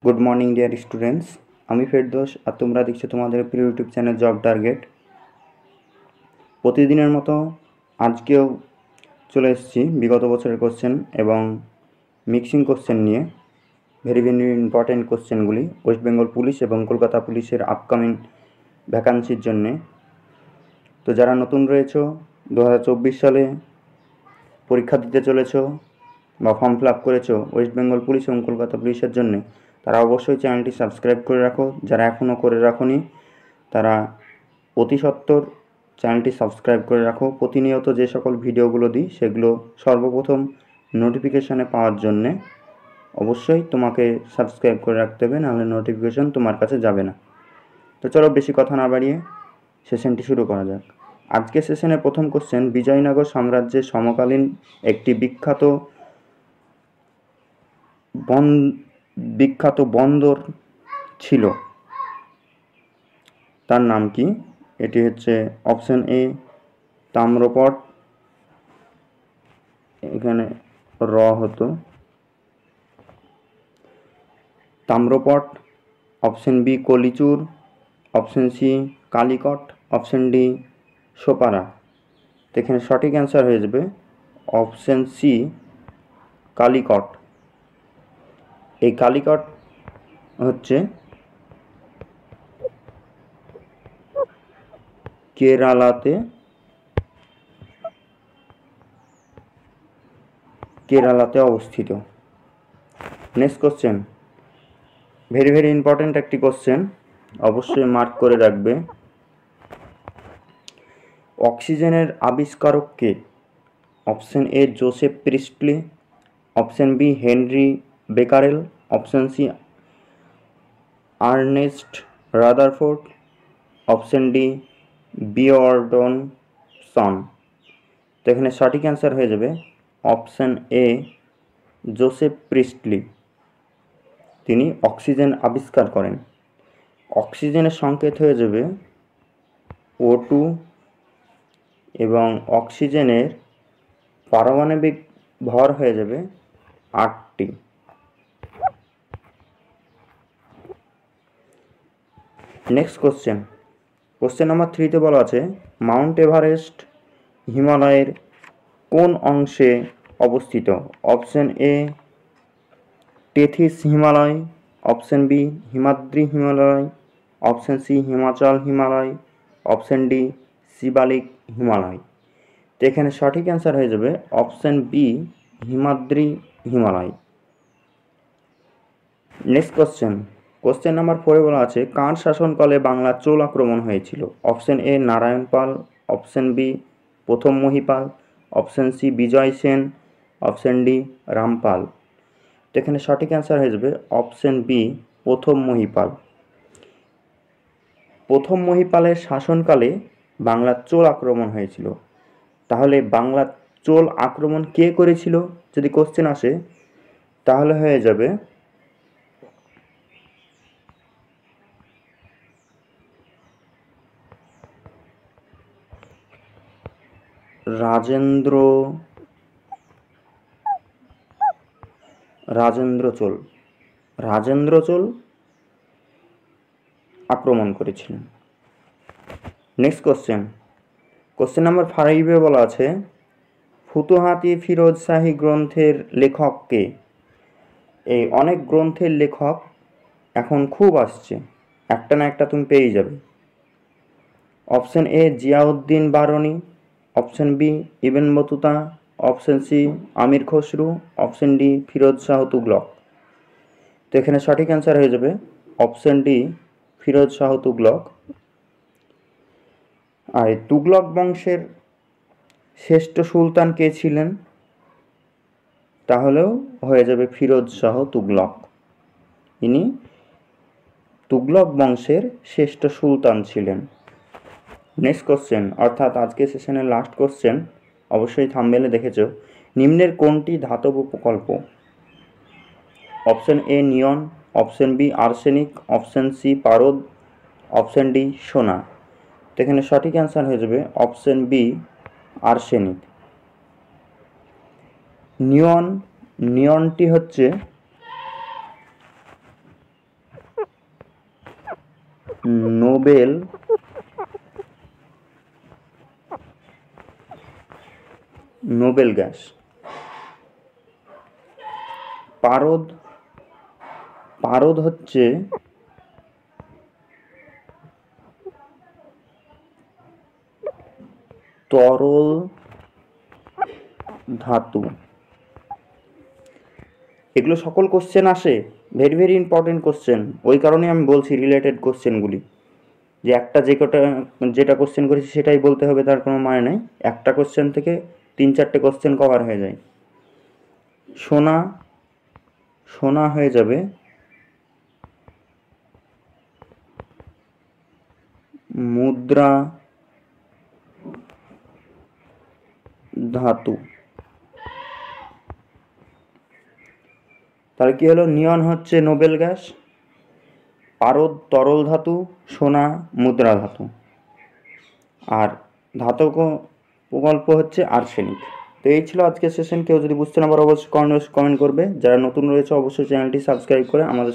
Good morning dear students, আমি ফেরদৌস আর তোমরা দেখছো তোমাদের প্রিয় ইউটিউব চ্যানেল জব টার্গেট। প্রতিদিনের মতো আজকেও চলে এসেছি বিগত বছরের কোশ্চেন এবং মিক্সিং কোশ্চেন নিয়ে। ভেরি ভেরি ইম্পর্টেন্ট কোশ্চেনগুলি ওয়েস্ট বেঙ্গল পুলিশ এবং কলকাতা পুলিশের আপকামিং ভ্যাকান্সির জন্যে। তো যারা নতুন রয়েছো, 2024 সালে পরীক্ষা দিতে চলেছো বা ফর্ম ফিল আপ করেছো ওয়েস্ট বেঙ্গল পুলিশ এবং কলকাতা পুলিশের জন্যে, তারা অবশ্যই চ্যানেলটি সাবস্ক্রাইব করে রাখো। যারা এখনও করে রাখোনি তারা অতি সত্বর চ্যানেলটি সাবস্ক্রাইব করে রাখো। প্রতিনিয়ত যে সকল ভিডিওগুলো দিই সেগুলো সর্বপ্রথম নোটিফিকেশানে পাওয়ার জন্যে অবশ্যই তোমাকে সাবস্ক্রাইব করে রাখতে হবে, নাহলে নোটিফিকেশান তোমার কাছে যাবে না। তো চলো বেশি কথা না বাড়িয়ে সেশনটি শুরু করা যাক। আজকে সেশনের প্রথম কোশ্চেন, বিজয়নগর সাম্রাজ্যের সমকালীন একটি বিখ্যাত বন্দর ছিল, তার নাম কি? এটি হচ্ছে অপশন এ তাম্রপট, এখানে র হতো তাম্রপট, অপশন বি কলিচুর, option C Calicut, option D Sopara. তো এখানে সঠিক অ্যান্সার হয়ে যাবে অপশন সি কালিকট। এই কালিকট হচ্ছে কেরালাতে অবস্থিত। Next question, very very important একটি কোশ্চেন, অবশ্যই মার্ক করে রাখবে। অক্সিজেনের আবিষ্কারক কে? Option A Joseph Priestley, option B Henry Becquerel, option C Ernest Rutherford, option D বিয়র্ডনসন। তো এখানে সঠিক অ্যান্সার হয়ে যাবে অপশন এ জোসেফ প্রিস্টলি। তিনি অক্সিজেন আবিষ্কার করেন। অক্সিজেনের সংকেত হয়ে যাবে O2 এবং অক্সিজেনের পারমাণবিক ভর হয়ে যাবে 8টি। নেক্সট কোশ্চেন নাম্বার 3তে বলা আছে, মাউন্ট এভারেস্ট হিমালয়ের কোন অংশে অবস্থিত? Option A Tethys Himalaya, option B Himadri Himalaya, option C Himachal Himalaya, option D Shivalik Himalaya. তো এখানে সঠিক অ্যান্সার হয়ে যাবে option B Himadri Himalaya. Next question number 4 বলা আছে, কার শাসনকালে বাংলা চোল আক্রমণ হয়েছিল? Option A Narayan Pal, option B প্রথম Mahipal, option C Vijay Sen, option D Rampal. তো এখানে সঠিক অ্যান্সার হয়ে যাবে অপশন বি প্রথম মহিপাল। প্রথম মহিপালের শাসনকালে বাংলার চোল আক্রমণ হয়েছিল। তাহলে বাংলার চোল আক্রমণ কে করেছিল যদি কোশ্চেন আসে, তাহলে হয়ে যাবে রাজেন্দ্র চোল আক্রমণ করেছিলেন। নেক্সট কোশ্চেন নাম্বার 5 বলা আছে, ফুতুহাতি ফিরোজ শাহী গ্রন্থের লেখক কে? এই অনেক গ্রন্থের লেখক এখন খুব আসছে, একটা না একটা তুমি পেয়ে যাবে। Option A Ziauddin Barani, option B Ibn Battuta, option C Amir Khusrau, option D Firoz Shah Tughlaq. তো এখানে সঠিক অ্যান্সার হয়ে যাবে অপশন ডি ফিরোজ শাহ তুগলক। আর তুগলক বংশের শ্রেষ্ঠ সুলতান কে ছিলেন? তাহলেও হয়ে যাবে ফিরোজ শাহ তুগলক। ইনি তুগলক বংশের শ্রেষ্ঠ সুলতান ছিলেন। নেক্সট কোশ্চেন, অর্থাৎ আজকে সেশনের লাস্ট কোশ্চেন, অবশ্যই থাম্বনেলে দেখেছো, নিম্নের কোনটি ধাতব প্রকল্প? Option A neon, option B arsenic, option C পারদ, অপশন ডি সোনা। তো এখানে সঠিক অ্যান্সার হয়ে যাবে অপশন বি আর্সেনিক। নিয়নটি হচ্ছে নোবেল গ্যাস। পারদ হচ্ছে তরল ধাতু। এগুলো সকল কোশ্চেন আসে, ভেরি ভেরি ইম্পর্টেন্ট কোশ্চেন। ওই কারণে আমি বলছি রিলেটেড কোশ্চেনগুলি, যে একটা যেটা কোশ্চেন করেছি সেটাই বলতে হবে তার কোনো মানে নেই। একটা কোশ্চেন থেকে 3-4টে কোশ্চেন কভার হয়ে যায়। সোনা হয়ে যাবে মুদ্রা ধাতু। তাহলে কি হলো? নিয়ন হচ্ছে নোবেল গ্যাস, পারদ তরল ধাতু, সোনা মুদ্রা ধাতু, আর ধাতব প্রকল্প হচ্ছে আর্সেনিক। তো এই ছিল আজকের সেশন। কেউ যদি বুঝতে না পারো অবশ্যই কমেন্ট করবে। যারা নতুন রয়েছে অবশ্যই চ্যানেলটি সাবস্ক্রাইব করে আমাদের